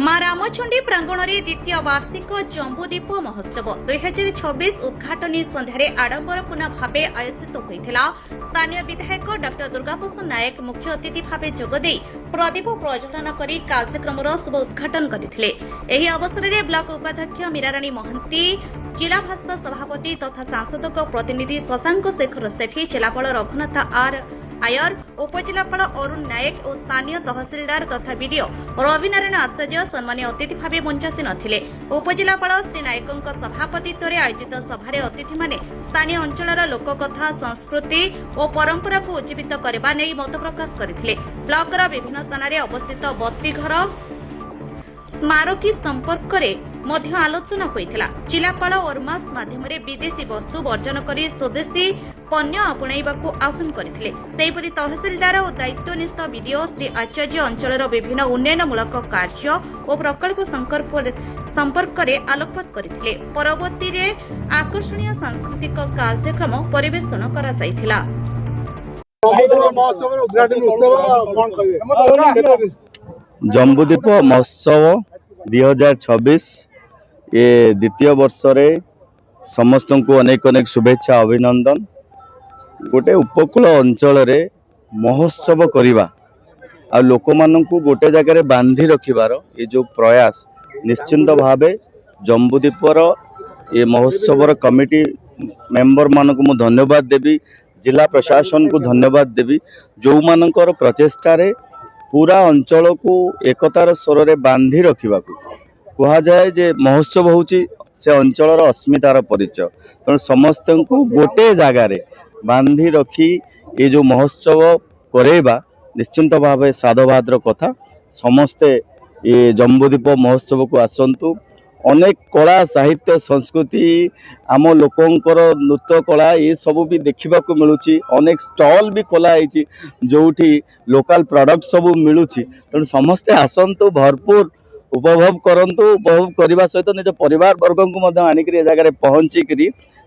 मां रामचंडी प्रांगण में द्वितीय वार्षिक जम्बूदीप महोत्सव 2026 उद्घाटनी संध्यारे आडंबरपूर्ण भाव आयोजित होता। स्थानीय विधायक डॉ दुर्गाप्रसाद नायक मुख्य अतिथि भाव जोगदे प्रदीप प्रज्वलन कर कार्यक्रम शुभ उद्घाटन करते। अवसर में ब्लॉक उपाध्यक्ष मीराराणी महंती, जिला भाजपा सभापति तथा सांसद प्रतिनिधि शशांक शेखर सेठी, जिलापाल रघुनाथ आयर, उपजिलापाल अरुण नायक और स्थानीय तहसीलदार तथा बीडीओ रविनारायण आचार्य सम्मानीय अतिथि भाव मंचासीन थिले। उपजिलापाल श्री नायकों सभापतित्व में आयोजित सभारे अतिथि माने स्थानीय अंचलर लोककथा, संस्कृति और परंपरा को उज्जीवित करने नहीं मत प्रकाश करथिले। ब्लॉकर विभिन्न स्थान में अवस्थित बत्तीघर स्मारकी संपर्क में आलोचना होता। जिलापाल ओरमास माध्यम विदेशी वस्तु वर्जन कर स्वदेशी पण्य आपणाइबा आह्वान करथिले। सेहिपरि तहसीलदार और दायित्वनिष्ठ बीडीओ श्री आचार्य अंचलर विभिन्न उन्नयनमूलक कार्य और प्रकल्प संपर्क में आलोकपात करथिले। परवर्ती आकर्षणीय सांस्कृतिक कार्यक्रम परिवेषण करा जायथिला। जम्बूदीप महोत्सव 2026 ये द्वितीय वर्ष रे समस्त को अनेक अनेक शुभेच्छा अभिनंदन। गोटे उपकूल अंचल रे महोत्सव करिबा आ लोक मान को गोटे जगह रे बांधी रखिबार ये जो प्रयास निश्चिंत भावे जम्बूदीपर ये महोत्सवर कमिटी मेंबर मान को मु धन्यवाद देवी। जिला प्रशासन को धन्यवाद देवी जो मानकर प्रचेष्टा रे पूरा अंचल को एकतार स्वर रे बांधी रखा कह जाए जे महोत्सव होची से अंचलर अस्मितार परिचय। तेणु समस्त को गोटे जगार बांधी रखी ये जो महोत्सव करेबा निश्चिंत भाव साधुवादर कथा। समस्ते ये जम्बूदीप महोत्सव को आसंतु। अनेक कला साहित्य संस्कृति आम लोकंकर नृत्य कला ये सब भी देखा मिलूँ। अनेक स्टॉल भी खोला जोठी लोकल प्रोडक्ट सब मिलूँ। तेणु समस्ते आसंतु, भरपूर उपभोग करंतु। उपभोग करने सहित निज परिवार वर्ग को आनिक जगह पहुँचिक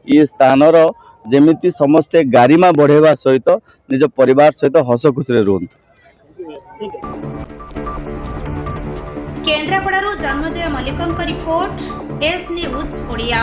ये स्थानर जेमिति समस्ते गारिमा बढ़ेवा सहित निज परिवार सहित हस खुशी रुहतु। केन्द्रापड़ारू जन्मजय मल्लिकଙ୍କ रिपोर्ट एस न्यूज ओडिया।